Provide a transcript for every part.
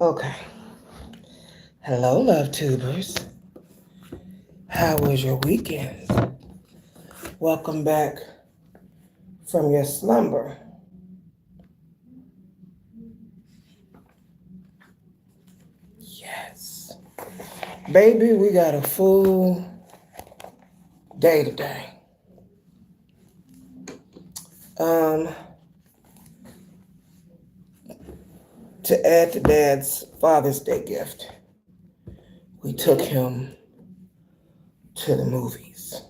Okay. Hello, love tubers. How was your weekend? Welcome back from your slumber. Yes. Baby, we got a full day today. Um, to add to Dad's Father's Day gift, we took him to the movies.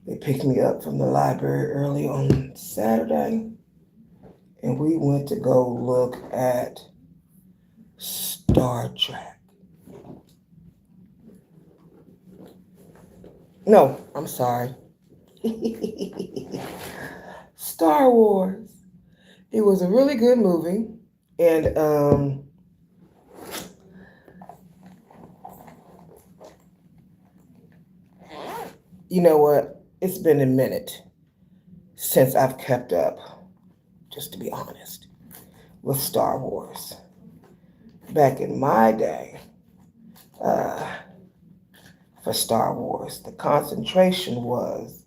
They picked me up from the library early on Saturday, and we went to go look at Star Trek. No, I'm sorry. Star Wars. It was a really good movie, and you know what? It's been a minute since I've kept up, just to be honest, with Star Wars. Back in my day, uh, for Star Wars, the concentration was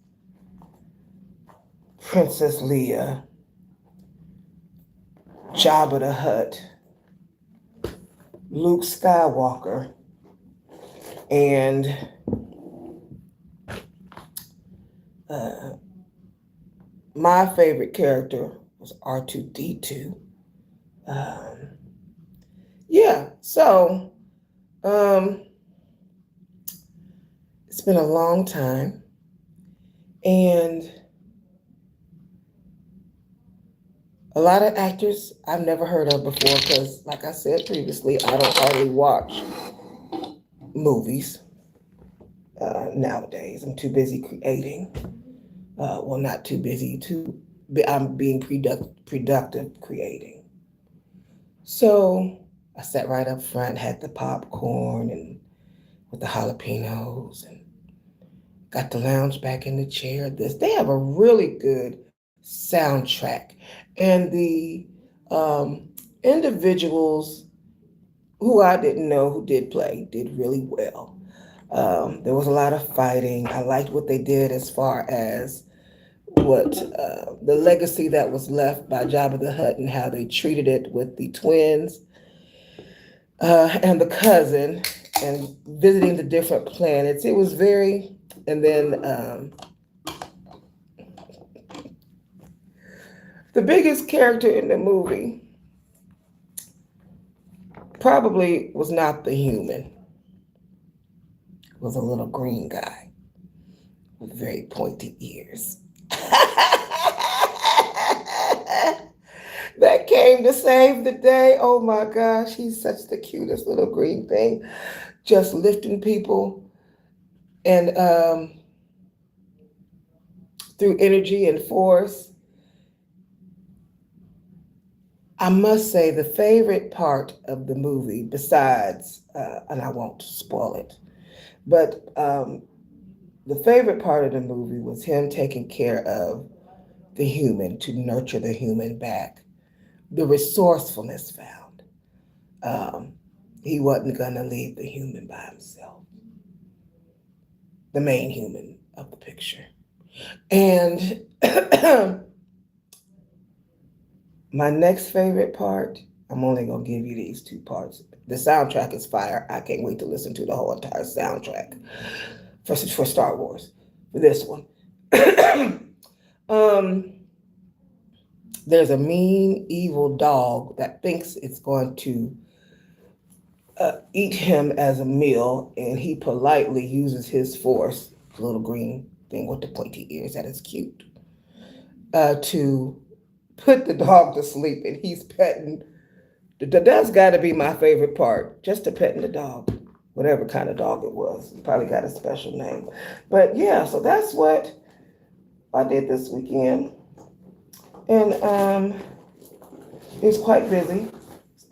Princess Leia, Jabba the Hutt, Luke Skywalker, and my favorite character was R2D2. Um, yeah, so um, it's been a long time, and a lot of actors I've never heard of before because, like I said previously, I don't hardly watch movies nowadays. I'm too busy creating. Well, not too busy. I'm being productive creating. So I sat right up front, had the popcorn and with the jalapenos, and got to lounge back in the chair. They have a really good soundtrack, and the individuals who I didn't know who did play did really well. There was a lot of fighting. I liked what they did as far as what the legacy that was left by Jabba the Hutt and how they treated it with the twins and the cousin and visiting the different planets. It was very, and then the biggest character in the movie probably was not the human. It was a little green guy with very pointy ears. That came to save the day. Oh my gosh, he's such the cutest little green thing, just lifting people and through energy and force. I must say the favorite part of the movie, besides, and I won't spoil it, but the favorite part of the movie was him taking care of the human to nurture the human back. The resourcefulness found. Um, he wasn't going to leave the human by himself, the main human of the picture. And my next favorite part, I'm only going to give you these two parts. The soundtrack is fire. I can't wait to listen to the whole entire soundtrack for Star Wars, for this one. um, there's a mean, evil dog that thinks it's going to eat him as a meal, and he politely uses his force, the little green thing with the pointy ears that is cute, to put the dog to sleep, and he's petting. That's got to be my favorite part, just to petting the dog, whatever kind of dog it was. He probably got a special name. But yeah, so that's what I did this weekend. And it was quite busy.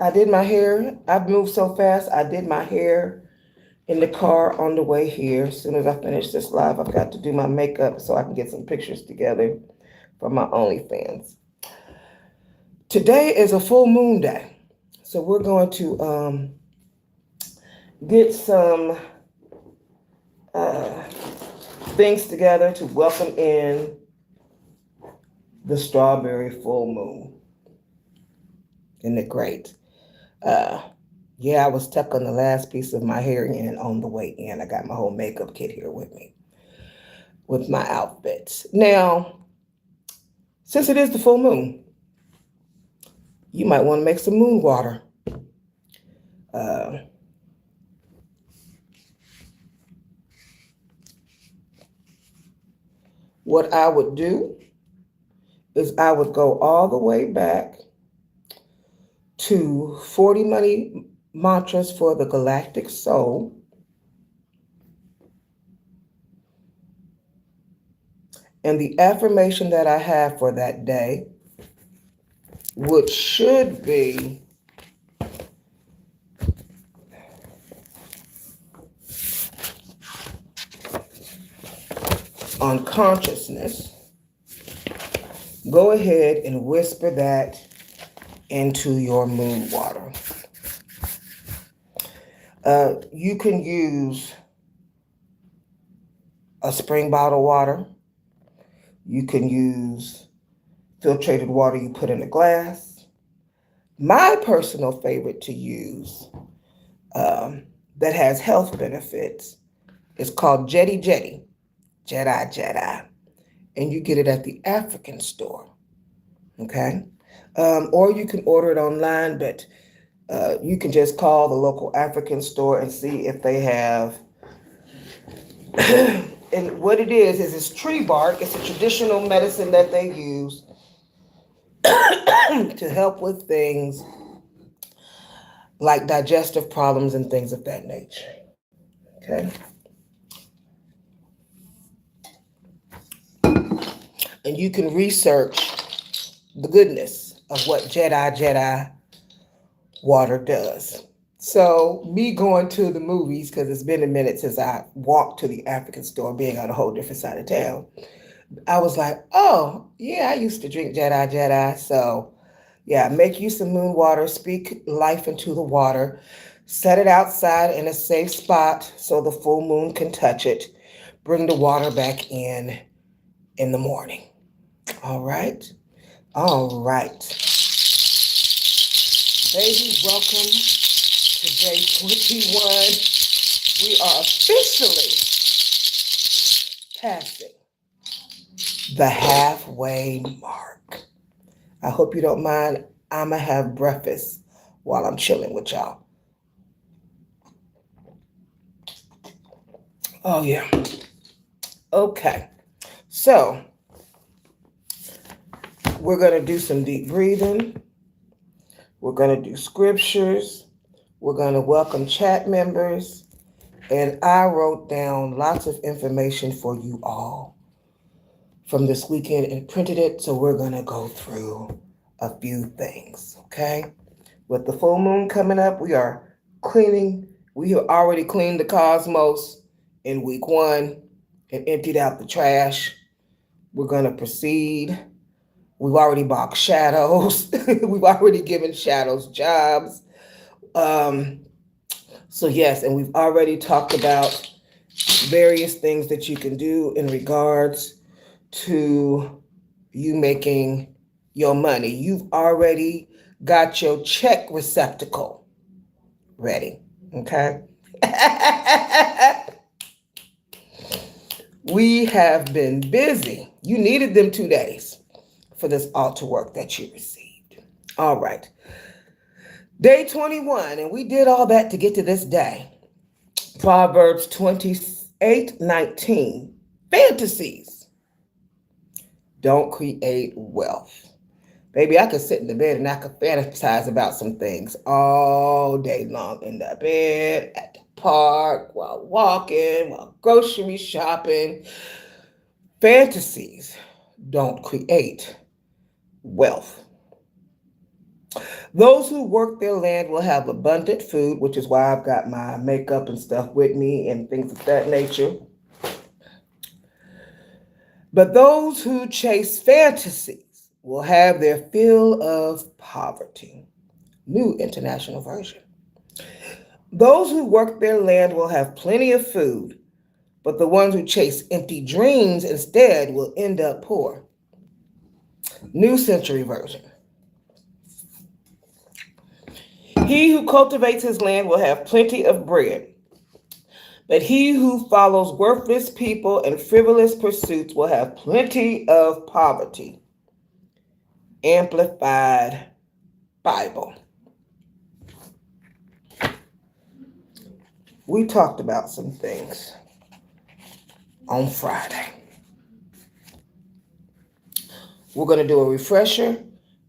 I did my hair. I've moved so fast. I did my hair in the car on the way here. As soon as I finish this live, I've got to do my makeup so I can get some pictures together for my OnlyFans. Today is a full moon day. So we're going to get some things together to welcome in the strawberry full moon. Isn't it great? Yeah, I was stuck on the last piece of my hair and on the way in. I got my whole makeup kit here with me with my outfits. Now, since it is the full moon, you might want to make some moon water. Uh, what I would do is I would go all the way back to 40 Money Mantras for the Galactic Soul. And the affirmation that I have for that day, which should be on consciousness, go ahead and whisper that into your moon water. You can use a spring bottle water. You can use filtrated water you put in a glass. My personal favorite to use that has health benefits is called Jedi. And you get it at the African store. Okay? Or you can order it online, but you can just call the local African store and see if they have. And what it is it's tree bark. It's a traditional medicine that they use to help with things like digestive problems and things of that nature. Okay? And you can research the goodness of what Jedi water does. So me going to the movies, because it's been a minute since I walked to the African store, being on a whole different side of town, I was like, oh, yeah, I used to drink Jedi. So yeah, make you some moon water, speak life into the water, set it outside in a safe spot so the full moon can touch it, bring the water back in the morning. All right. Baby, welcome to day 21. We are officially passing the halfway mark. I hope you don't mind. I'm going to have breakfast while I'm chilling with y'all. Oh, yeah. Okay. So, we're going to do some deep breathing. We're going to do scriptures. We're going to welcome chat members. And I wrote down lots of information for you all from this weekend and printed it. So we're going to go through a few things, okay? With the full moon coming up, we are cleaning. We have already cleaned the cosmos in week 1 and emptied out the trash. We're going to proceed. We've already boxed shadows. We've already given shadows jobs. So yes, and we've already talked about various things that you can do in regards to you making your money. You've already got your check receptacle ready, okay? We have been busy. You needed them 2 days for this altar work that you received. All right. Day 21, and we did all that to get to this day. Proverbs 28:19. Fantasies don't create wealth. Baby, I could sit in the bed and I could fantasize about some things all day long in the bed, at the park, while walking, while grocery shopping. Fantasies don't create wealth. Those who work their land will have abundant food, which is why I've got my makeup and stuff with me and things of that nature. But those who chase fantasies will have their fill of poverty. New International Version. Those who work their land will have plenty of food, but the ones who chase empty dreams instead will end up poor. New Century Version. He who cultivates his land will have plenty of bread, but he who follows worthless people and frivolous pursuits will have plenty of poverty. Amplified Bible. We talked about some things on Friday. We're going to do a refresher,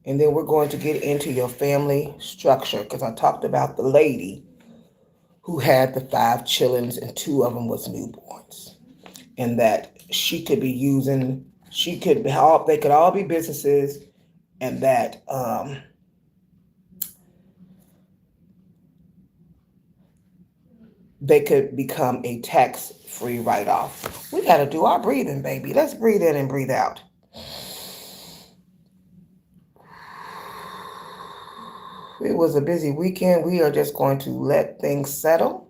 and then we're going to get into your family structure, because I talked about the lady who had the 5 children and 2 of them was newborns, and that she could be using, they could all be businesses, and that they could become a tax-free write-off. We got to do our breathing, baby. Let's breathe in and breathe out. It was a busy weekend. We are just going to let things settle.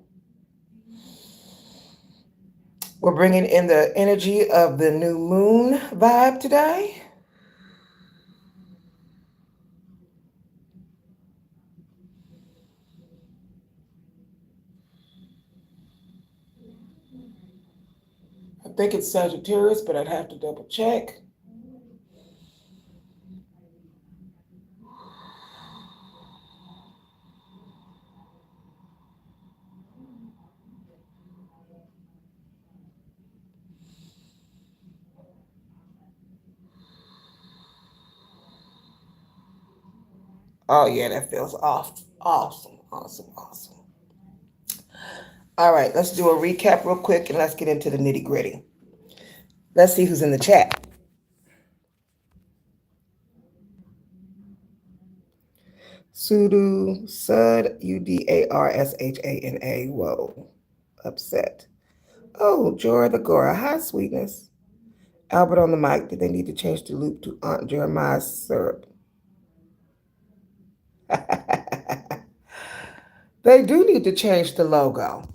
We're bringing in the energy of the new moon vibe today. I think it's Sagittarius, but I'd have to double check. Oh, yeah, that feels awesome. Awesome. All right, let's do a recap real quick and let's get into the nitty gritty. Let's see who's in the chat. Sudarsana. Whoa, upset. Oh, Jora the Gora. Hi, sweetness. Albert on the mic. Did they need to change the loop to Aunt Jeremiah's syrup? They do need to change the logo.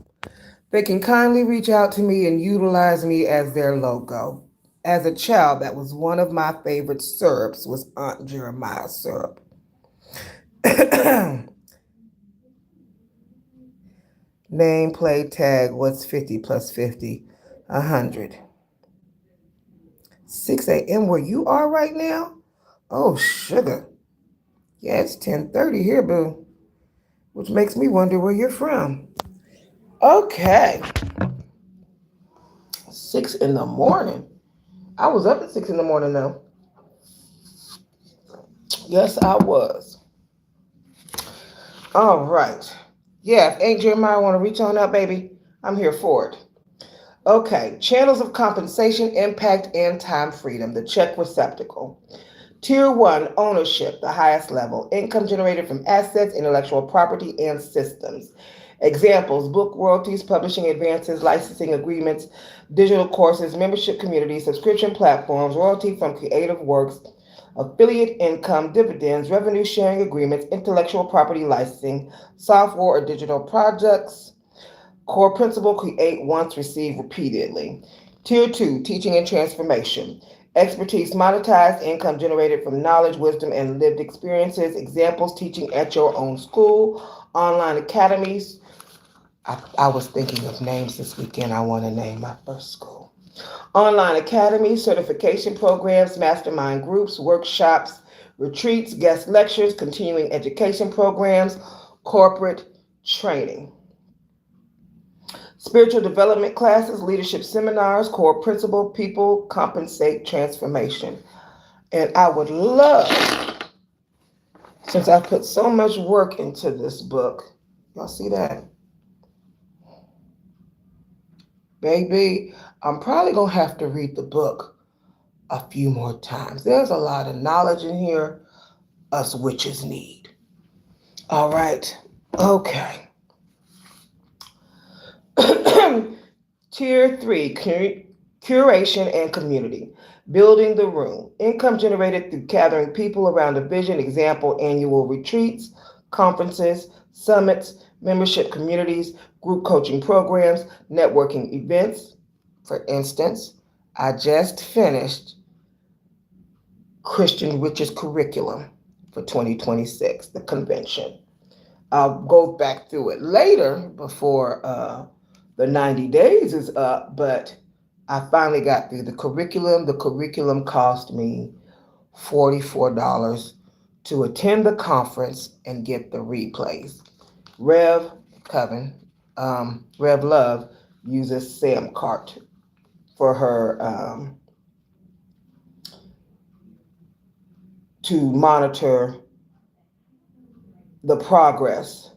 They can kindly reach out to me and utilize me as their logo. As a child, that was one of my favorite syrups, was Aunt Jeremiah's syrup. Name, play, tag, what's 50 plus 50? 100. 6 a.m. where you are right now? Oh, sugar. Yeah, it's 10:30 here, boo. Which makes me wonder where you're from. Okay. 6 in the morning. I was up at 6 in the morning, though. Yes, I was. All right. Yeah, if Aunt Jeremiah want to reach on up, baby, I'm here for it. Okay, channels of compensation, impact, and time freedom, the check receptacle. Tier 1, ownership, the highest level. Income generated from assets, intellectual property, and systems. Examples: book royalties, publishing advances, licensing agreements, digital courses, membership communities, subscription platforms, royalty from creative works, affiliate income, dividends, revenue sharing agreements, intellectual property licensing, software or digital projects. Core principle: create once, receive repeatedly. Tier 2, teaching and transformation. Expertise monetized, income generated from knowledge, wisdom, and lived experiences. Examples: teaching at your own school, online academies. I was thinking of names this weekend. I want to name my first school. Online academies, certification programs, mastermind groups, workshops, retreats, guest lectures, continuing education programs, corporate training. Spiritual development classes, leadership seminars, core principle, people, compensate, transformation. And I would love, since I put so much work into this book, y'all see that? Baby, I'm probably going to have to read the book a few more times. There's a lot of knowledge in here us witches need. All right. Okay. Tier 3, curation and community. Building the room. Income generated through gathering people around a vision. Example: annual retreats, conferences, summits, membership communities, group coaching programs, networking events. For instance, I just finished Christian Riches Curriculum for 2026, the convention. I'll go back through it later before the 90 days is up, but I finally got through the curriculum. The curriculum cost me $44 to attend the conference and get the replays. Rev Love uses Samcart for her to monitor the progress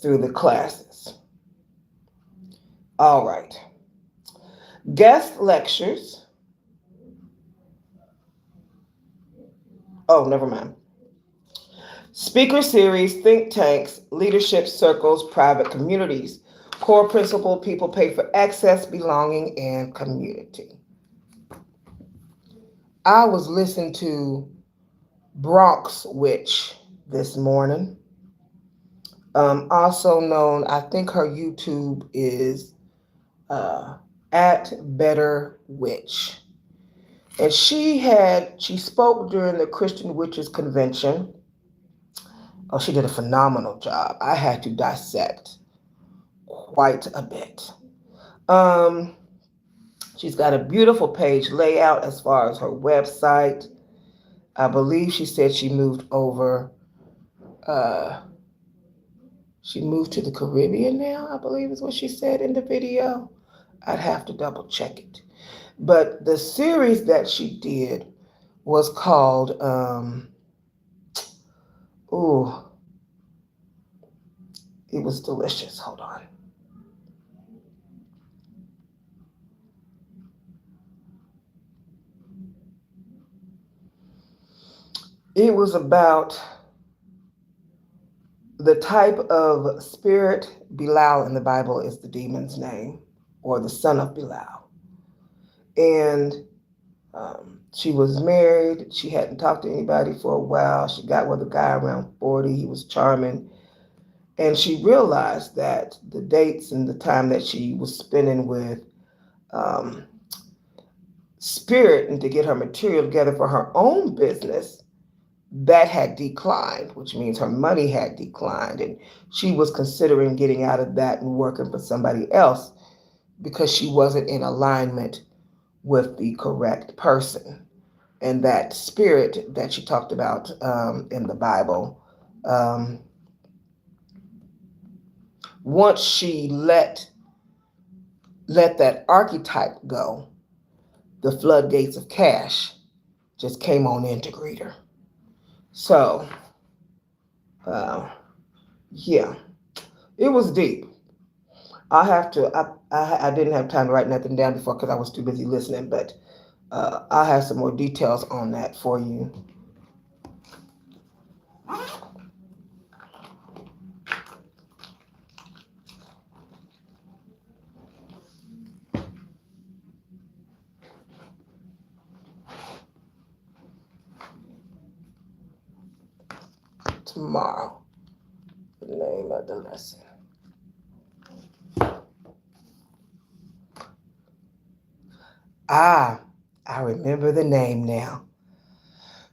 through the classes. All right. Guest lectures. Oh, never mind. Speaker series, think tanks, leadership circles, private communities. Core principle: people pay for access, belonging, and community. I was listening to Bronx Witch this morning. Also known, I think her YouTube is at Better Witch. And she spoke during the Christian Witches Convention. Oh, she did a phenomenal job. I had to dissect quite a bit. She's got a beautiful page layout as far as her website. I believe she said she moved over. She moved to the Caribbean now, I believe is what she said in the video. I'd have to double check it. But the series that she did was called, it was delicious. Hold on. It was about the type of spirit. Belial in the Bible is the demon's name, or the son of Belial. And she was married. She hadn't talked to anybody for a while. She got with a guy around 40. He was charming. And she realized that the dates and the time that she was spending with spirit and to get her material together for her own business, that had declined, which means her money had declined. And she was considering getting out of that and working for somebody else because she wasn't in alignment with the correct person. And that spirit that she talked about in the Bible, once she let that archetype go, the floodgates of cash just came on in to greet her. So, yeah, it was deep. I didn't have time to write nothing down before because I was too busy listening, but I'll have some more details on that for you. Tomorrow, the name of the lesson. I remember the name now.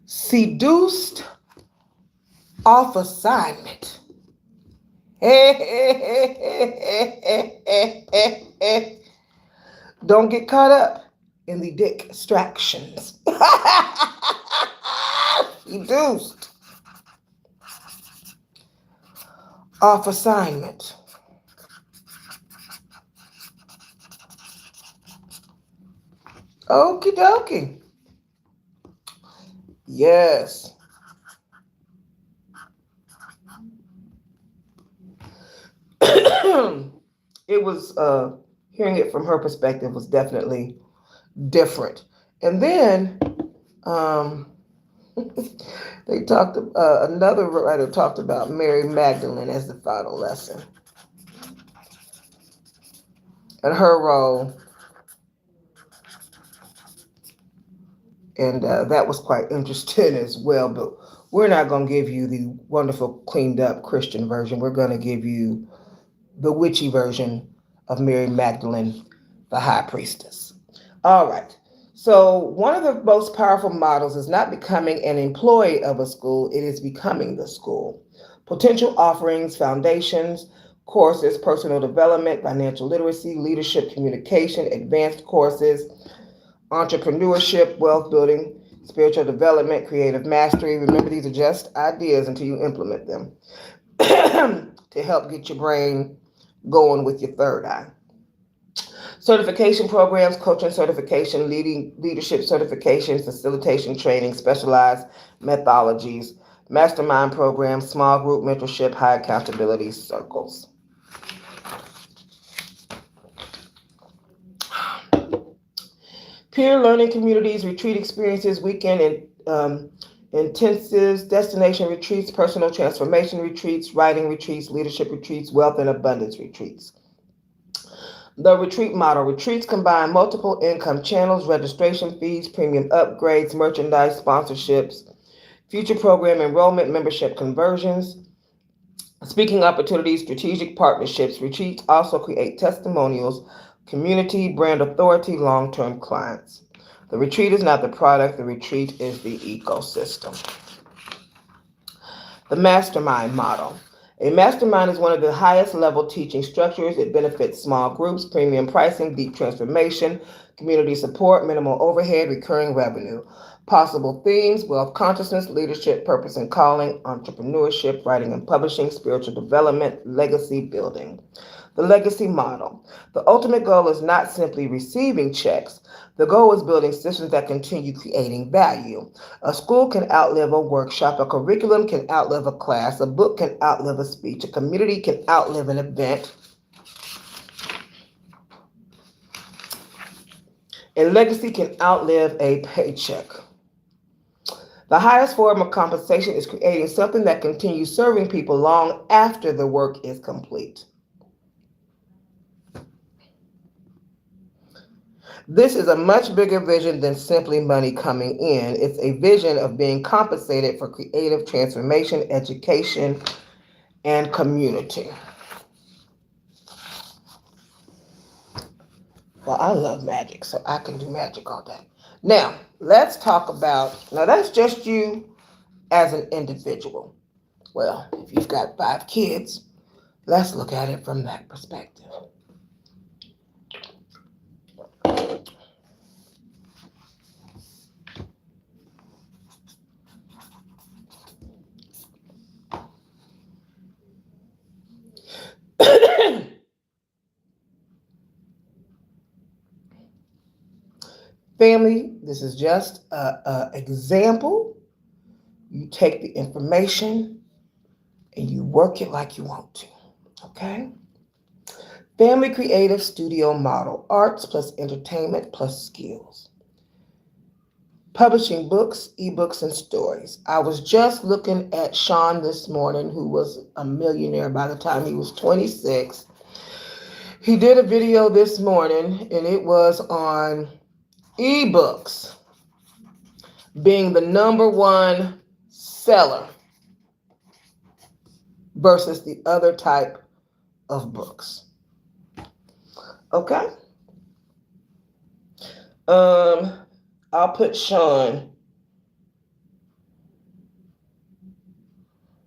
Seduced off assignment. Don't get caught up in the distractions. Seduced off assignment. Okie dokie. Yes. It was, hearing it from her perspective was definitely different. And then they talked, another writer talked about Mary Magdalene as the final lesson. And her role. And that was quite interesting as well. But we're not going to give you the wonderful, cleaned up Christian version. We're going to give you the witchy version of Mary Magdalene, the high priestess. All right. So, one of the most powerful models is not becoming an employee of a school, it is becoming the school. Potential offerings, foundations, courses, personal development, financial literacy, leadership, communication, advanced courses, entrepreneurship, wealth building, spiritual development, creative mastery. Remember, these are just ideas until you implement them to help get your brain going with your third eye. Certification programs, coaching certification, leadership certifications, facilitation training, specialized methodologies, mastermind programs, small group mentorship, high accountability circles. Peer learning communities, retreat experiences, weekend and intensives, destination retreats, personal transformation retreats, writing retreats, leadership retreats, wealth and abundance retreats. The retreat model. Retreats combine multiple income channels, registration fees, premium upgrades, merchandise, sponsorships, future program enrollment, membership conversions, speaking opportunities, strategic partnerships. Retreats also create testimonials, community, brand authority, long-term clients. The retreat is not the product, the retreat is the ecosystem. The mastermind model. A mastermind is one of the highest level teaching structures. It benefits small groups, premium pricing, deep transformation, community support, minimal overhead, recurring revenue. Possible themes: wealth consciousness, leadership, purpose and calling, entrepreneurship, writing and publishing, spiritual development, legacy building. The legacy model. The ultimate goal is not simply receiving checks. The goal is building systems that continue creating value. A school can outlive a workshop, a curriculum can outlive a class, a book can outlive a speech, a community can outlive an event, and legacy can outlive a paycheck. The highest form of compensation is creating something that continues serving people long after the work is complete. This is a much bigger vision than simply money coming in. It's a vision of being compensated for creative transformation, education, and community. Well, I love magic, so I can do magic all day. Now, let's talk about, now that's just you as an individual. Well, if you've got 5 kids, let's look at it from that perspective. Family, this is just an example. You take the information and you work it like you want to, okay? Family creative studio model, arts plus entertainment plus skills. Publishing books, ebooks, and stories. I was just looking at Sean this morning, who was a millionaire by the time he was 26. He did a video this morning, and it was on ebooks being the number one seller versus the other type of books. Okay? I'll put Sean.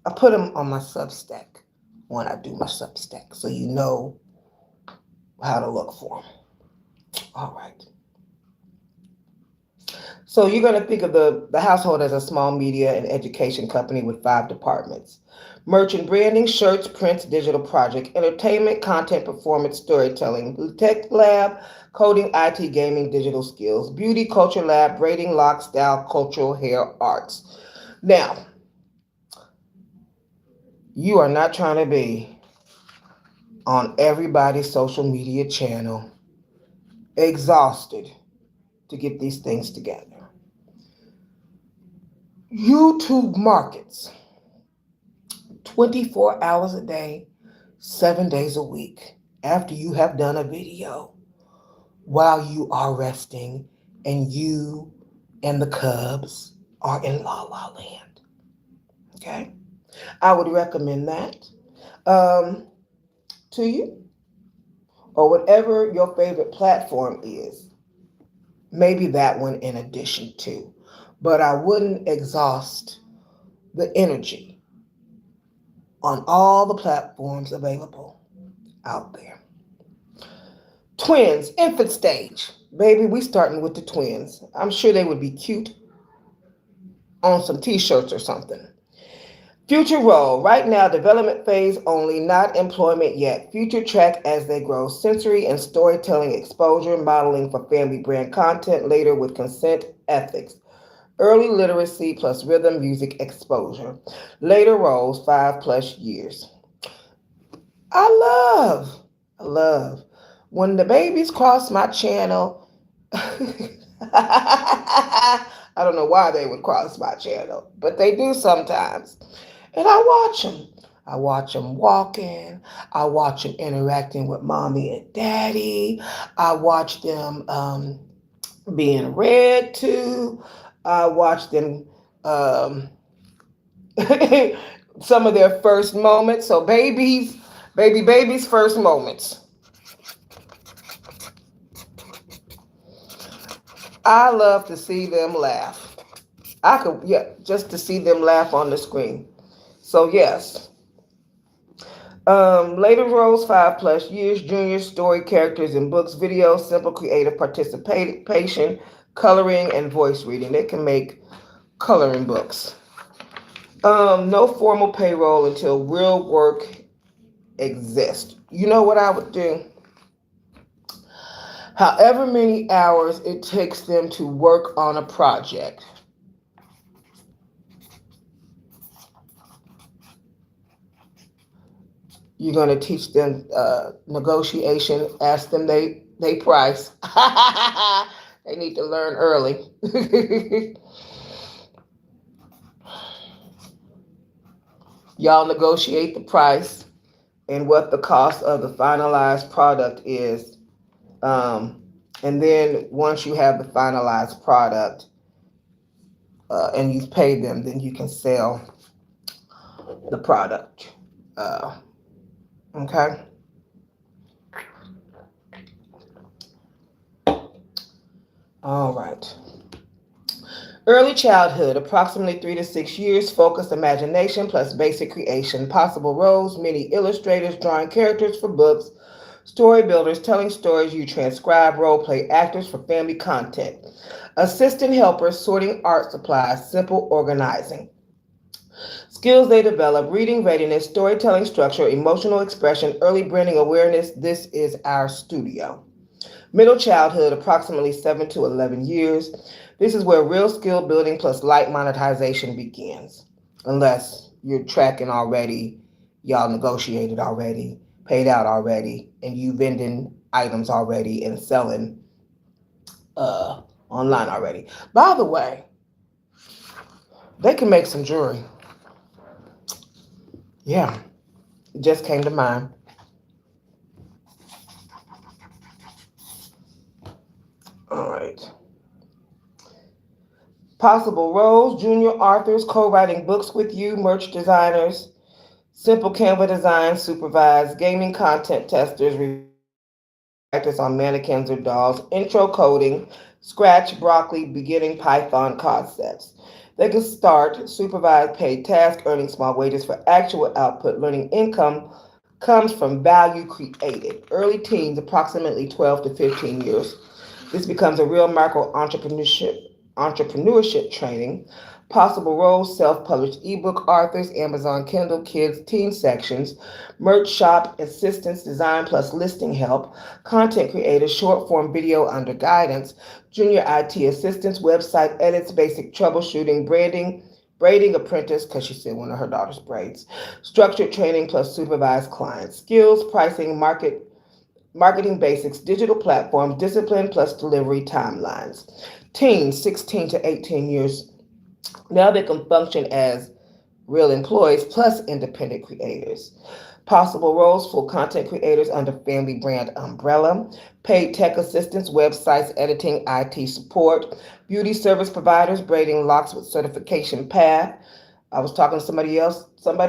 I put him on my Substack when I do my Substack, so you know how to look for him. All right. So you're going to think of the household as a small media and education company with 5 departments. Merchant branding, shirts, prints, digital project, entertainment, content, performance, storytelling, tech lab, coding, IT, gaming, digital skills, beauty, culture lab, braiding, lock, style, cultural, hair, arts. Now, you are not trying to be on everybody's social media channel, exhausted to get these things together. YouTube markets 24 hours a day, 7 days a week after you have done a video while you are resting and you and the Cubs are in La La Land. Okay, I would recommend that um, to you, or whatever your favorite platform is. Maybe that one in addition to, but I wouldn't exhaust the energy on all the platforms available out there. Twins, infant stage. Baby, we starting with the twins. I'm sure they would be cute on some t-shirts or something. Future role. Right now, development phase only, not employment yet. Future track as they grow. Sensory and storytelling exposure, modeling for family brand content later with consent ethics. Early literacy plus rhythm music exposure. Later roles, 5+ years. I love, I love when the babies cross my channel. I don't know why they would cross my channel, but they do sometimes. And I watch them. I watch them walking. I watch them interacting with mommy and daddy. I watch them being read to. I watch them um, some of their first moments. So babies' first moments. I love to see them laugh. I could, yeah, just to see them laugh on the screen. So yes. Later roles, 5+ years, junior story characters in books, videos, simple creative participation, coloring, and voice reading. They can make coloring books. No formal payroll until real work exists. You know what I would do? However many hours it takes them to work on a project, you're going to teach them negotiation. Ask them they price. They need to learn early. Y'all negotiate the price and what the cost of the finalized product is. Um, and then once you have the finalized product and you've paid them, then you can sell the product. Uh, okay. All right. Early childhood, approximately 3 to 6 years, focused imagination plus basic creation. Possible roles, many illustrators drawing characters for books, story builders telling stories, you transcribe role play actors for family content. Assistant helpers sorting art supplies, simple organizing. Skills they develop, reading readiness, storytelling structure, emotional expression, early branding awareness. This is our studio. Middle childhood, approximately 7 to 11 years. This is where real skill building plus light monetization begins. Unless you're tracking already, y'all negotiated already, paid out already, and you vending items already and selling uh, online already. By the way, they can make some jewelry. Yeah, it just came to mind. All right. Possible roles, junior authors co-writing books with you, merch designers, simple Canva design, supervised gaming content testers, practice on mannequins or dolls, intro coding, Scratch, Broccoli, beginning Python concepts. They can start supervised paid tasks, earning small wages for actual output, learning income comes from value created. Early teens, approximately 12 to 15 years. This becomes a real macro entrepreneurship training. Possible roles, self-published ebook authors, Amazon Kindle Kids teen sections, merch shop assistance, design plus listing help, content creators, short form video under guidance, junior IT assistants, website edits, basic troubleshooting, braiding apprentice, because she said one of her daughter's braids, structured training plus supervised clients, skills, pricing, marketing basics, digital platform, discipline plus delivery timelines. Teens, 16 to 18 years, now they can function as real employees plus independent creators. Possible roles for content creators under family brand umbrella, paid tech assistants, websites, editing, IT support, beauty service providers, braiding locks with certification path, I was talking to somebody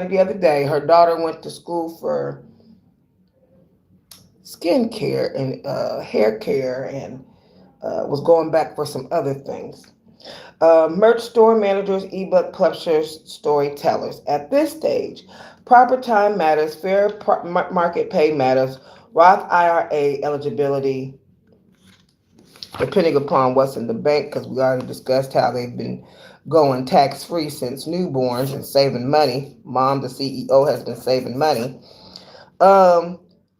the other day. Her daughter went to school for skin care and hair care and was going back for some other things. Merch store managers, ebook publishers, storytellers. At this stage, proper time matters, fair market pay matters, Roth IRA eligibility, depending upon what's in the bank, because we already discussed how they've been going tax free since newborns and saving money. Mom, the CEO, has been saving money.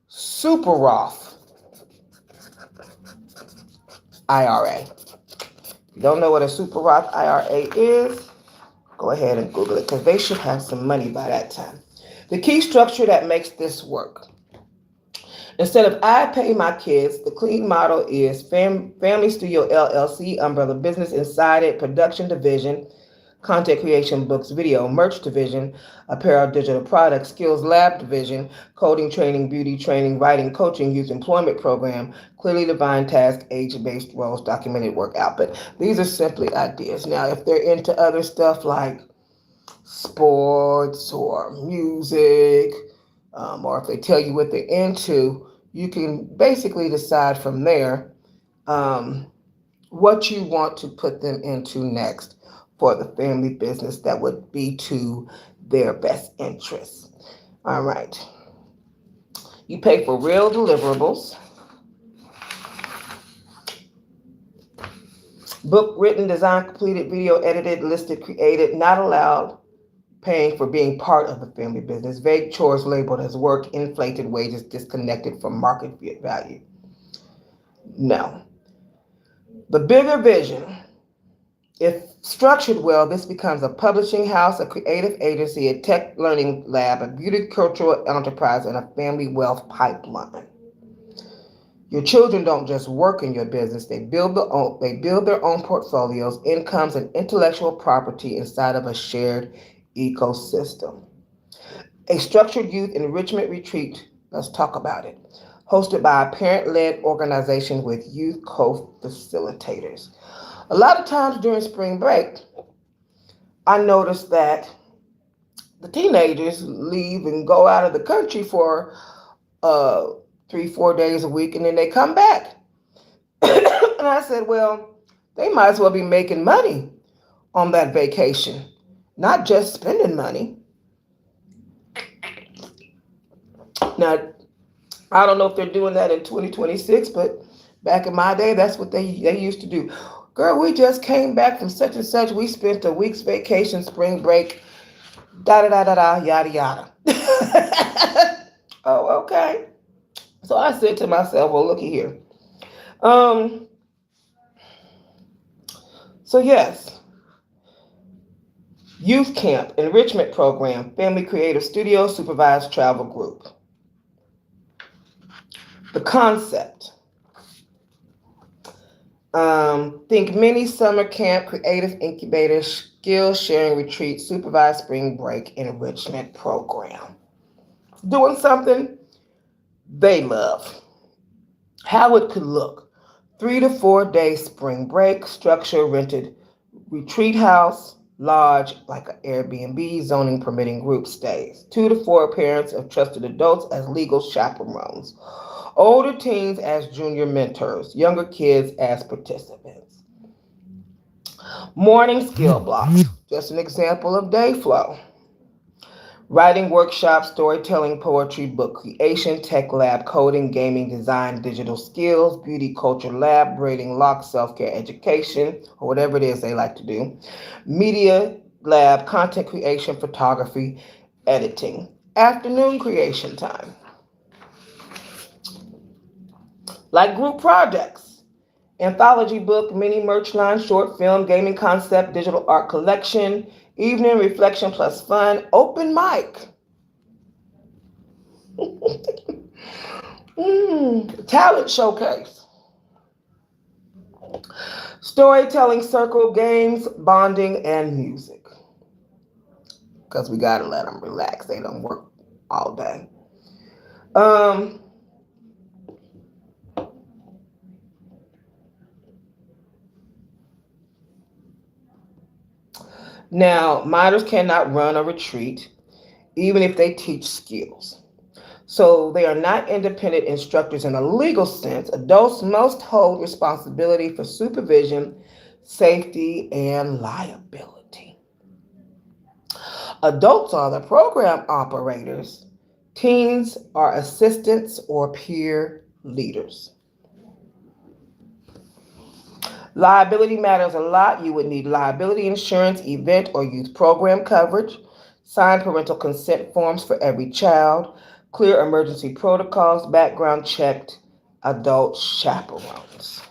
Super Roth IRA. If you don't know what a Super Roth IRA is, go ahead and Google it because they should have some money by that time. The key structure that makes this work. Instead of I pay my kids, the clean model is Family Studio LLC, umbrella business, inside it, production division, content creation, books, video, merch division, apparel, digital products, skills lab division, coding, training, beauty training, writing, coaching, youth employment program, clearly defined task, age-based roles, documented work output. These are simply ideas. Now, if they're into other stuff like sports or music, or if they tell you what they're into, you can basically decide from there um, what you want to put them into next for the family business that would be to their best interests. All right. You pay for real deliverables. Book written, design completed, video edited, listed, created, not allowed. Paying for being part of the family business. Vague chores labeled as work, inflated wages disconnected from market value. No. The bigger vision, if structured well, this becomes a publishing house, a creative agency, a tech learning lab, a beauty cultural enterprise, and a family wealth pipeline. Your children don't just work in your business, they build their own portfolios, incomes, and intellectual property inside of a shared ecosystem. A structured youth enrichment retreat, let's talk about it, hosted by a parent-led organization with youth co-facilitators. A lot of times during spring break, I noticed that the teenagers leave and go out of the country for uh, 3, 4 days a week, and then they come back. And I said, well, they might as well be making money on that vacation, not just spending money. Now, I don't know if they're doing that in 2026, but back in my day, that's what they used to do. Girl, we just came back from such and such. We spent a week's vacation, spring break, da da da da da, yada yada. Oh, okay. So I said to myself, well, looky here. Um, so yes, youth camp, enrichment program, family creative studio, supervised travel group. The concept. Think mini summer camp, creative incubator, skill sharing retreat, supervised spring break enrichment program. Doing something they love. How it could look. 3 to 4 day spring break, structure rented retreat house, lodge like an Airbnb, zoning permitting group stays. 2 to 4 parents of trusted adults as legal chaperones. Older teens as junior mentors, younger kids as participants. Morning skill blocks, just an example of day flow. Writing workshop, storytelling, poetry, book creation, tech lab, coding, gaming, design, digital skills, beauty culture lab, braiding locks, self-care education, or whatever it is they like to do. Media lab, content creation, photography, editing. Afternoon creation time. Like group projects. Anthology book, mini merch line, short film, gaming concept, digital art collection, evening reflection plus fun, open mic. Talent showcase. Storytelling circle, games, bonding, and music. Because we got to let them relax. They don't work all day. Now, minors cannot run or retreat, even if they teach skills. So they are not independent instructors in a legal sense. Adults must hold responsibility for supervision, safety, and liability. Adults are the program operators. Teens are assistants or peer leaders. Liability matters a lot. You would need liability insurance, event or youth program coverage, signed parental consent forms for every child, clear emergency protocols, background checked adult chaperones.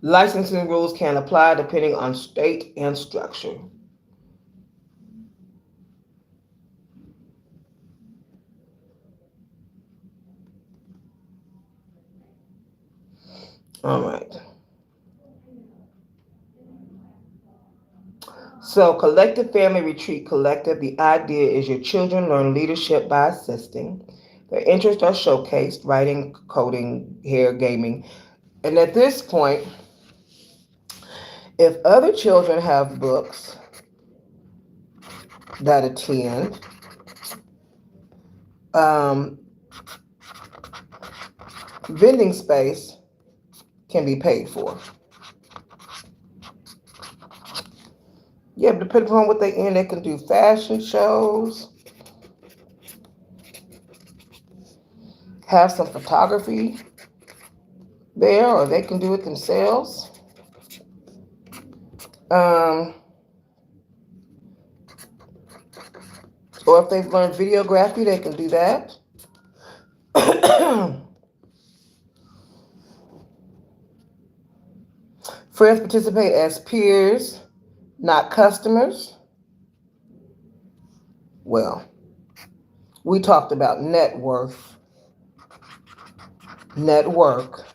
Licensing rules can apply depending on state and structure. All right. So, collective family retreat collective, the idea is your children learn leadership by assisting. Their interests are showcased writing, coding, hair, gaming. And at this point, if other children have books that attend, um, vending space can be paid for. Yeah, depending on what they in, they can do fashion shows, have some photography there, or they can do it themselves. Um, or if they've learned videography, they can do that. Friends participate as peers, not customers. Well, we talked about net worth, network,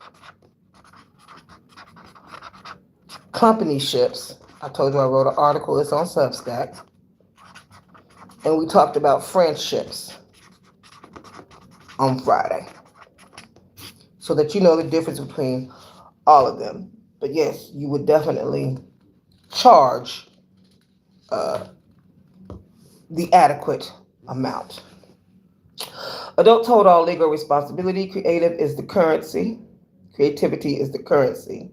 companyships. I told you I wrote an article, it's on Substack. And we talked about friendships on Friday. So that you know the difference between all of them. But yes, you would definitely charge the adequate amount. Adults hold all legal responsibility. Creative is the currency. Creativity is the currency.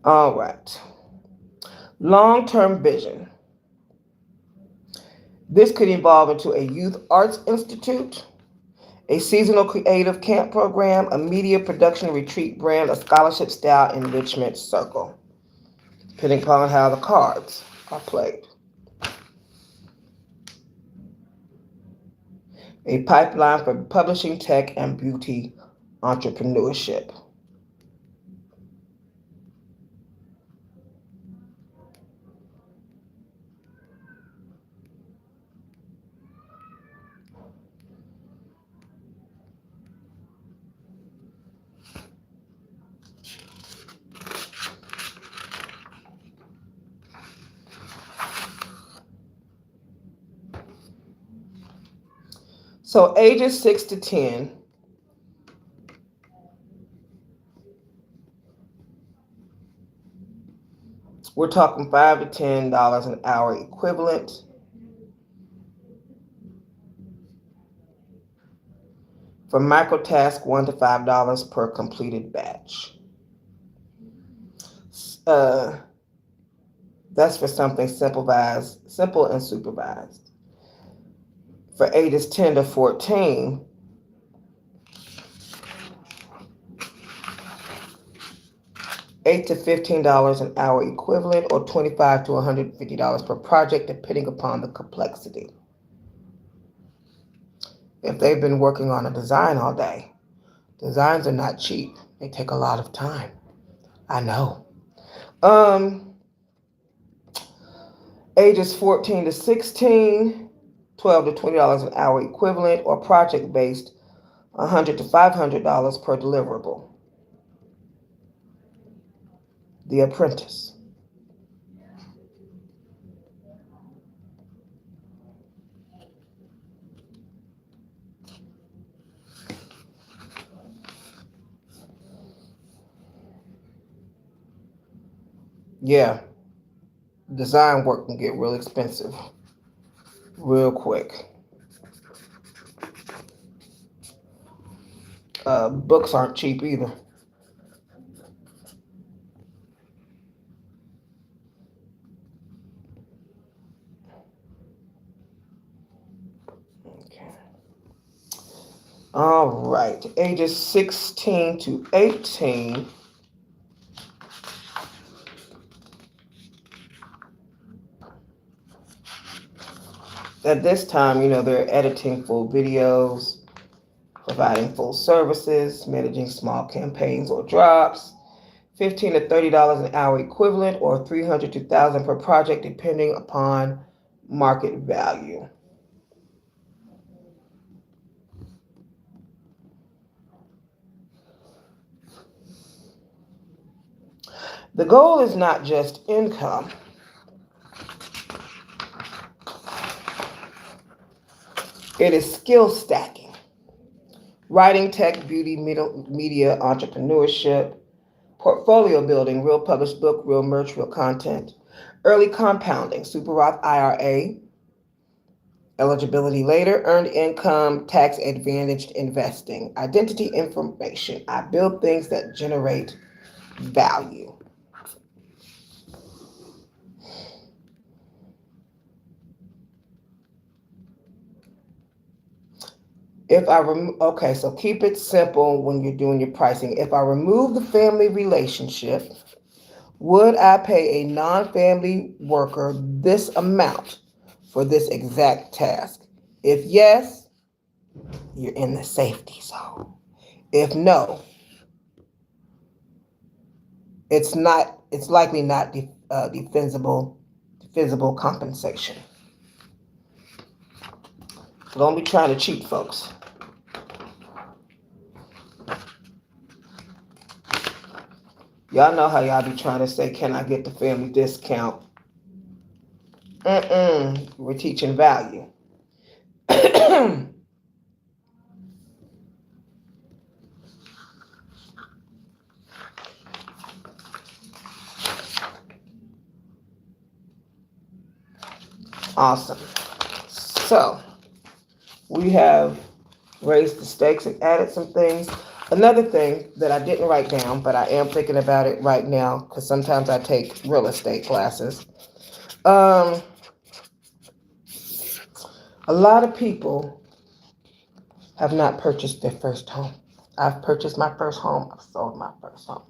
All right. Long-term vision. This could evolve into a youth arts institute, a seasonal creative camp program, a media production retreat brand, a scholarship style enrichment circle, depending upon how the cards are played. A pipeline for publishing, tech, and beauty entrepreneurship. So ages 6 to 10, we're talking $5 to $10 an hour equivalent. For microtask, $1 to $5 per completed batch. Uh, that's for something simple and supervised. For ages 10 to 14, $8 to $15 an hour equivalent, or $25 to $150 per project, depending upon the complexity. If they've been working on a design all day, designs are not cheap. They take a lot of time. I know. Ages 14 to 16, $12 to $20 an hour equivalent, or project-based, $100 to $500 per deliverable. The Apprentice. Yeah, design work can get real expensive real quick. Books aren't cheap either. Okay. All right, ages 16 to 18. At this time, they're editing full videos, providing full services, managing small campaigns or drops, $15 to $30 an hour equivalent, or $300 to $1,000 per project, depending upon market value. The goal is not just income. It is skill stacking. Writing, tech, beauty, media, entrepreneurship, portfolio building, real published book, real merch, real content, early compounding, super Roth IRA, eligibility later, earned income, tax advantaged investing, identity information. I build things that generate value. Okay, so keep it simple when you're doing your pricing. If I remove the family relationship, would I pay a non-family worker this amount for this exact task? If yes, you're in the safety zone. If no, it's not. It's likely not defensible compensation. Don't be trying to cheat, folks. Y'all know how y'all be trying to say, "Can I get the family discount?" We're teaching value. Awesome. So we have raised the stakes and added some things. Another thing that I didn't write down, but I am thinking about it right now because sometimes I take real estate classes. A lot of people have not purchased their first home. I've purchased my first home. I've sold my first home.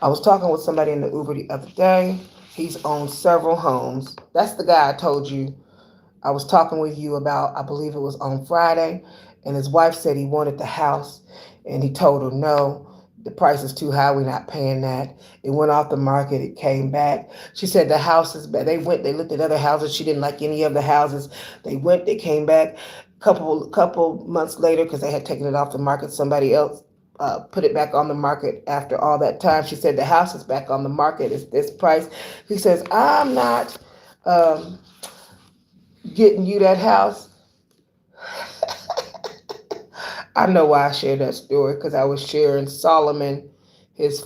I was talking with somebody in the Uber the other day. He's owned several homes. That's the guy I told you I was talking with you about, I believe it was on Friday, and his wife said he wanted the house, and he told her, no, the price is too high, we're not paying that. It went off the market, it came back. She said the house is bad. They looked at other houses, she didn't like any of the houses. They came back. Couple months later, because they had taken it off the market, somebody else put it back on the market after all that time. She said the house is back on the market, it's this price. He says, I'm not getting you that house. I know why I shared that story, because I was sharing Solomon, his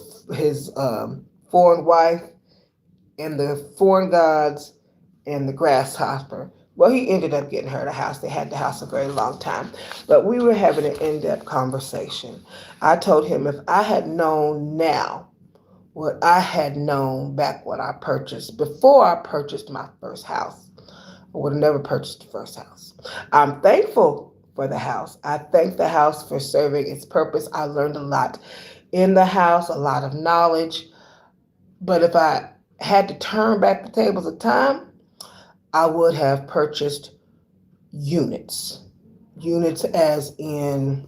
foreign wife, and the foreign gods, and the grasshopper. Well, he ended up getting her the house. They had the house a very long time. But we were having an in-depth conversation. I told him if I had known now what I had known back when I purchased, before I purchased my first house, I would have never purchased the first house. I'm thankful for the house. I thank the house for serving its purpose. I learned a lot in the house, a lot of knowledge. But if I had to turn back the tables of time, I would have purchased units. Units as in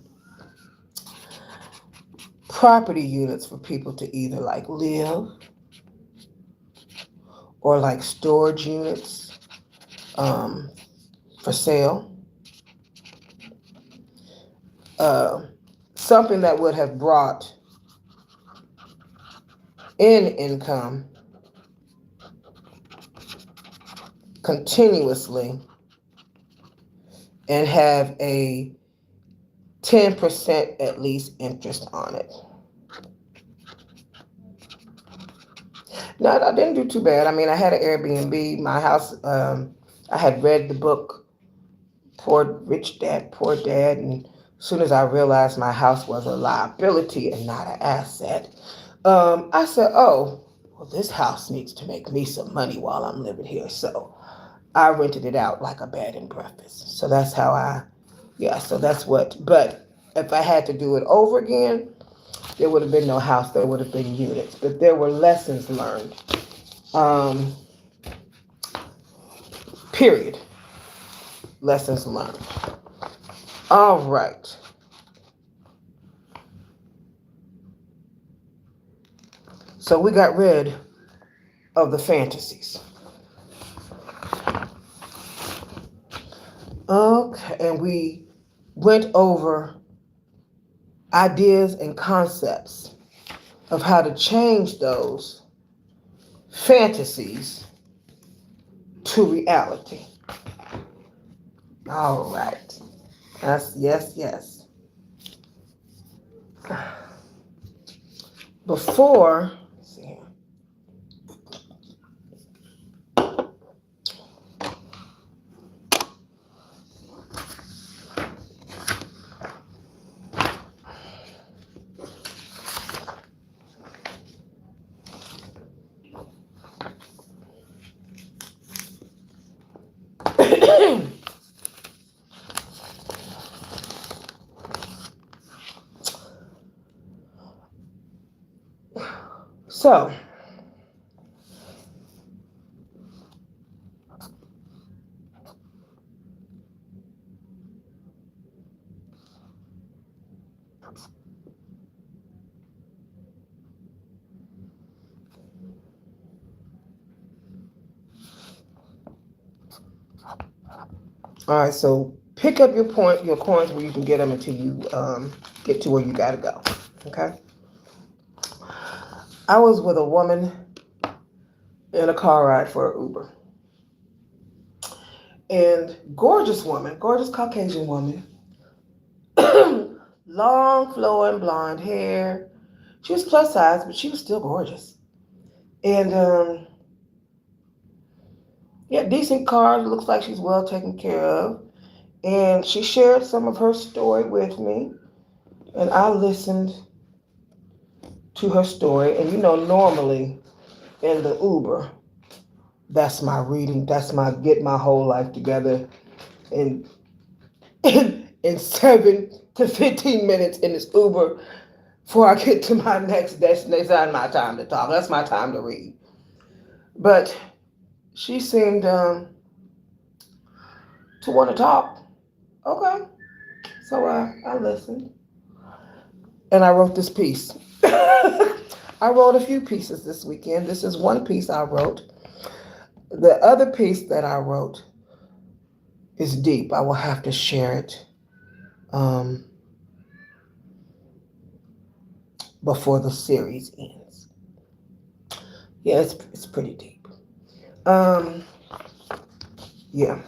property units for people to either like live or like storage units for sale. Something that would have brought in income continuously and have a 10% at least interest on it. No, I didn't do too bad. I mean, I had an Airbnb. My house, I had read the book, Poor Rich Dad, Poor Dad, and as soon as I realized my house was a liability and not an asset, I said, oh, well, this house needs to make me some money while I'm living here. So I rented it out like a bed and breakfast. So that's how yeah, so that's what, but if I had to do it over again, there would have been no house, there would have been units. But there were lessons learned. Um, period. Lessons learned. All right. So we got rid of the fantasies. Okay, and we went over ideas and concepts of how to change those fantasies to reality. All right. Yes. Before, let's see here. So, all right, so pick up your coins where you can get them until you get to where you got to go. Okay? I was with a woman in a car ride for an Uber. And gorgeous woman, gorgeous Caucasian woman, long flowing blonde hair. She was plus size, but she was still gorgeous. And yeah, decent car. Looks like she's well taken care of. And she shared some of her story with me, and I listened to her story. And normally in the Uber, that's my reading. That's my get my whole life together in in 7 to 15 minutes in this Uber before I get to my next destination. That's not my time to talk. That's my time to read. But she seemed to want to talk. Okay. So I listened. And I wrote this piece. I wrote a few pieces this weekend. This is one piece I wrote. The other piece that I wrote is deep. I will have to share it before the series ends. Yeah, it's pretty deep. Yeah.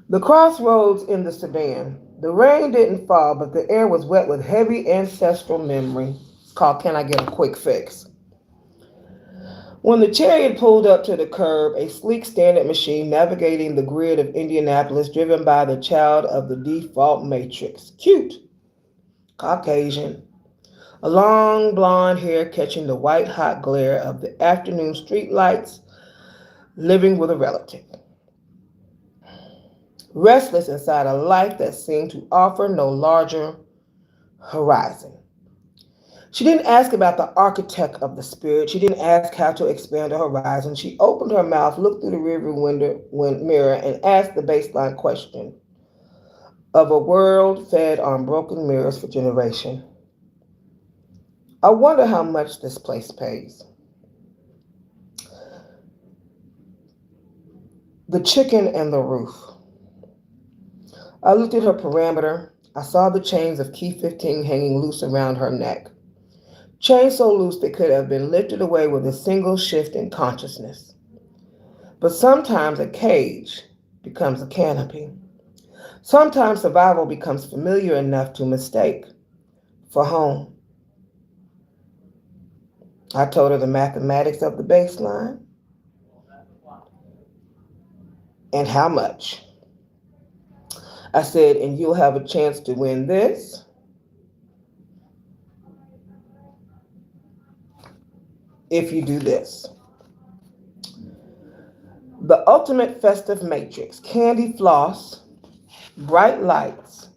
The crossroads in the sedan. The rain didn't fall, but the air was wet with heavy ancestral memory. It's called Can I Get a Quick Fix? When the chariot pulled up to the curb, a sleek standard machine navigating the grid of Indianapolis, driven by the child of the default matrix. Cute. Caucasian. A long blonde hair catching the white-hot glare of the afternoon streetlights, living with a relative. Restless inside a life that seemed to offer no larger horizon. She didn't ask about the architect of the spirit. She didn't ask how to expand her horizon. She opened her mouth, looked through the rearview mirror, and asked the baseline question of a world fed on broken mirrors for generations. I wonder how much this place pays. The chicken and the roof. I looked at her parameter. I saw the chains of key 15 hanging loose around her neck. Chains so loose they could have been lifted away with a single shift in consciousness. But sometimes a cage becomes a canopy. Sometimes survival becomes familiar enough to mistake for home. I told her the mathematics of the baseline and how much. I said, and you'll have a chance to win this if you do this. The ultimate festive matrix, candy floss, bright lights,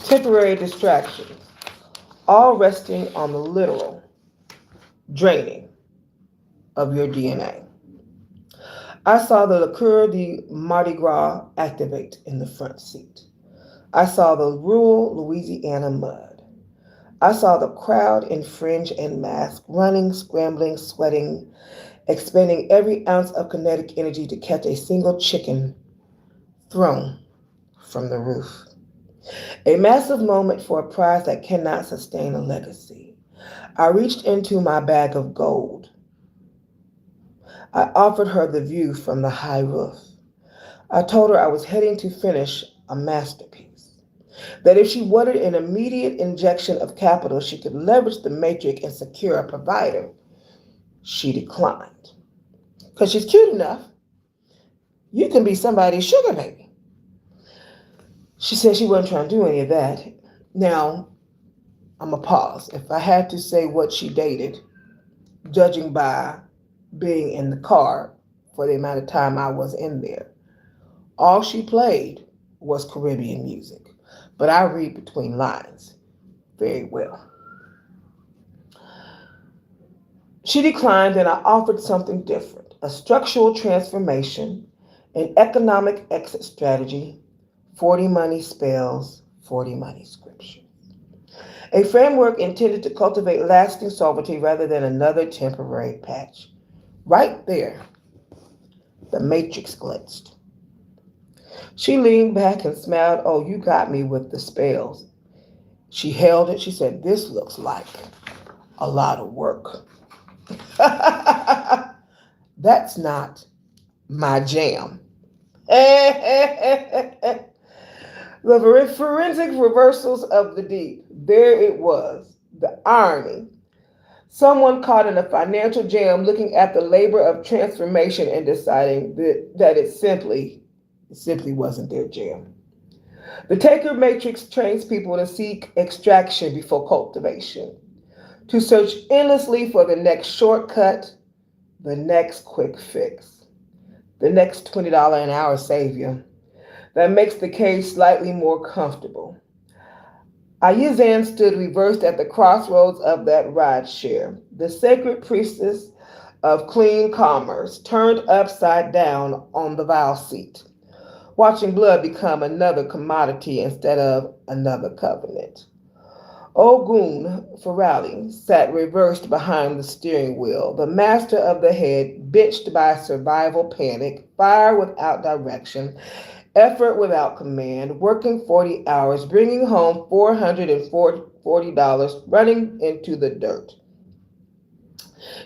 temporary distractions, all resting on the literal draining of your DNA. I saw the liqueur de Mardi Gras activate in the front seat. I saw the rural Louisiana mud. I saw the crowd in fringe and mask, running, scrambling, sweating, expending every ounce of kinetic energy to catch a single chicken thrown from the roof. A massive moment for a prize that cannot sustain a legacy. I reached into my bag of gold. I offered her the view from the high roof. I told her I was heading to finish a masterpiece, that if she wanted an immediate injection of capital, she could leverage the matrix and secure a provider. She declined. Because she's cute enough, you can be somebody's sugar baby. She said she wasn't trying to do any of that. Now, I'm going to pause. If I had to say what she dated, judging by being in the car for the amount of time I was in there, all she played was Caribbean music. But I read between lines very well. She declined, and I offered something different, a structural transformation, an economic exit strategy, 40 money spells, 40 money scripture. A framework intended to cultivate lasting sovereignty rather than another temporary patch. Right there, the matrix glitzed. She leaned back and smiled. Oh, you got me with the spells. She held it. She said, this looks like a lot of work. That's not my jam. The forensic reversals of the deep. There it was, the irony. Someone caught in a financial jam looking at the labor of transformation and deciding that it simply wasn't their jam. The taker matrix trains people to seek extraction before cultivation, to search endlessly for the next shortcut, the next quick fix, the next $20 an hour savior that makes the cage slightly more comfortable. Ayazan stood reversed at the crossroads of that ride share, the sacred priestess of clean commerce, turned upside down on the vile seat, watching blood become another commodity instead of another covenant. Ogun Ferrali sat reversed behind the steering wheel, the master of the head, benched by survival panic, fire without direction, effort without command, working 40 hours, bringing home $440, running into the dirt,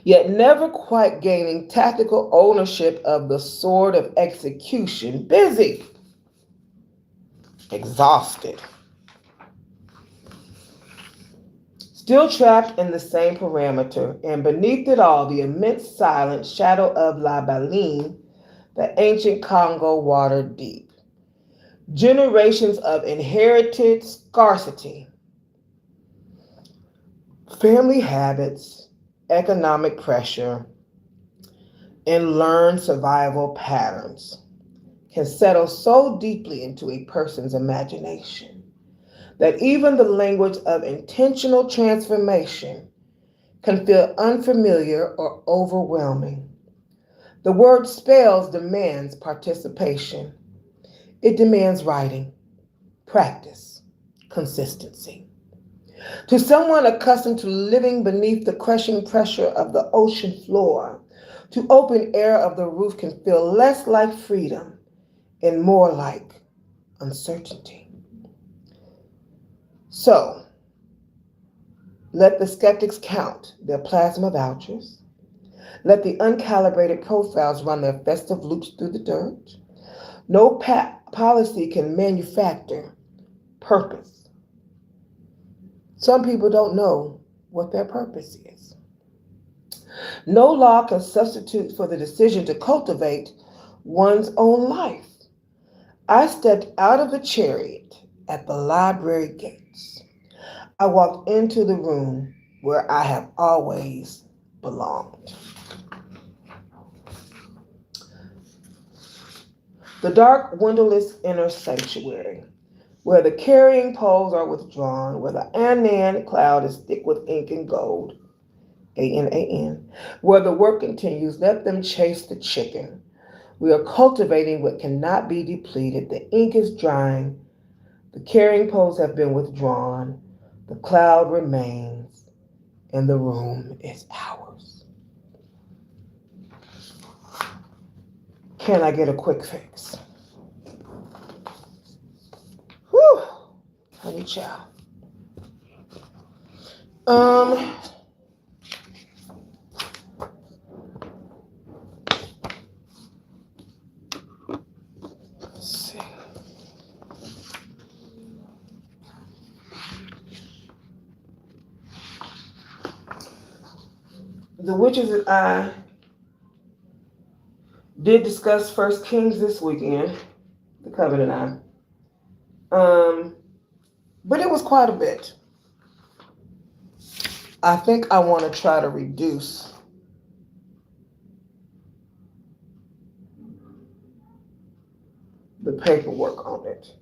yet never quite gaining tactical ownership of the sword of execution, busy, exhausted, still trapped in the same parameter, and beneath it all, the immense silent shadow of La Baline, the ancient Congo water deep. Generations of inherited scarcity, family habits, economic pressure, and learned survival patterns can settle so deeply into a person's imagination that even the language of intentional transformation can feel unfamiliar or overwhelming. The word spells demands participation. It demands writing, practice, consistency. To someone accustomed to living beneath the crushing pressure of the ocean floor, to open air of the roof can feel less like freedom and more like uncertainty. So, let the skeptics count their plasma vouchers. Let the uncalibrated profiles run their festive loops through the dirt. No policy can manufacture purpose. Some people don't know what their purpose is. No law can substitute for the decision to cultivate one's own life. I stepped out of the chariot at the library gates. I walked into the room where I have always belonged. The dark, windowless inner sanctuary, where the carrying poles are withdrawn, where the Anan cloud is thick with ink and gold, A-N-A-N, where the work continues, let them chase the chicken. We are cultivating what cannot be depleted. The ink is drying. The carrying poles have been withdrawn. The cloud remains, and the room is ours. Can I get a quick fix? Whew, honey child. Let's see. The witches and I did discuss First Kings this weekend, the Covenant and I. But it was quite a bit. I think I want to try to reduce the paperwork on it.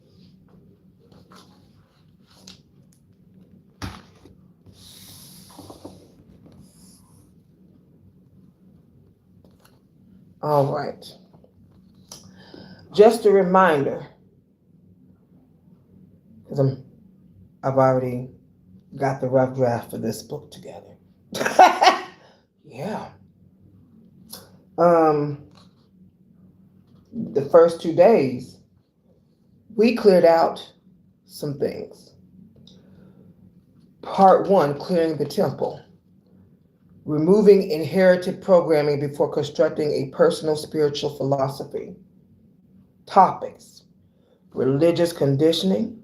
All right. Just a reminder, because I've already got the rough draft for this book together. Yeah. The first 2 days, we cleared out some things. Part 1, clearing the temple. Removing inherited programming before constructing a personal spiritual philosophy. Topics: religious conditioning,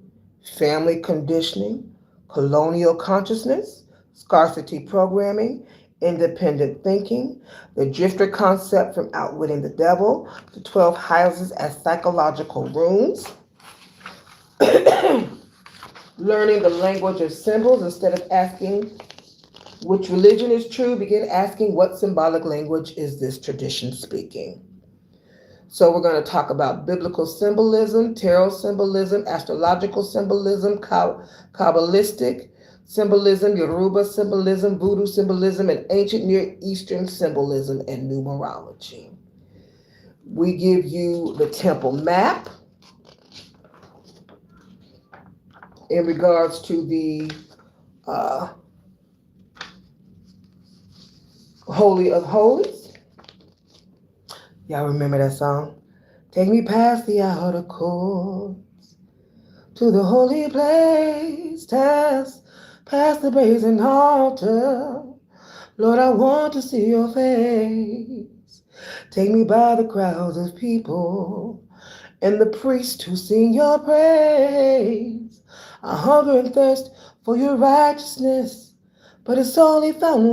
family conditioning, colonial consciousness, scarcity programming, independent thinking, the drifter concept from Outwitting the Devil, the 12 houses as psychological rooms, learning the language of symbols. Instead of asking which religion is true, begin asking what symbolic language is this tradition speaking. So we're going to talk about biblical symbolism, tarot symbolism, astrological symbolism, Kabbalistic symbolism, Yoruba symbolism, Voodoo symbolism, and ancient Near Eastern symbolism and numerology. We give you the temple map in regards to the Holy of Holies. Y'all remember that song? Take me past the outer courts to the holy place, past the brazen altar. Lord, I want to see your face. Take me by the crowds of people and the priests who sing your praise. I hunger and thirst for your righteousness, but it's only found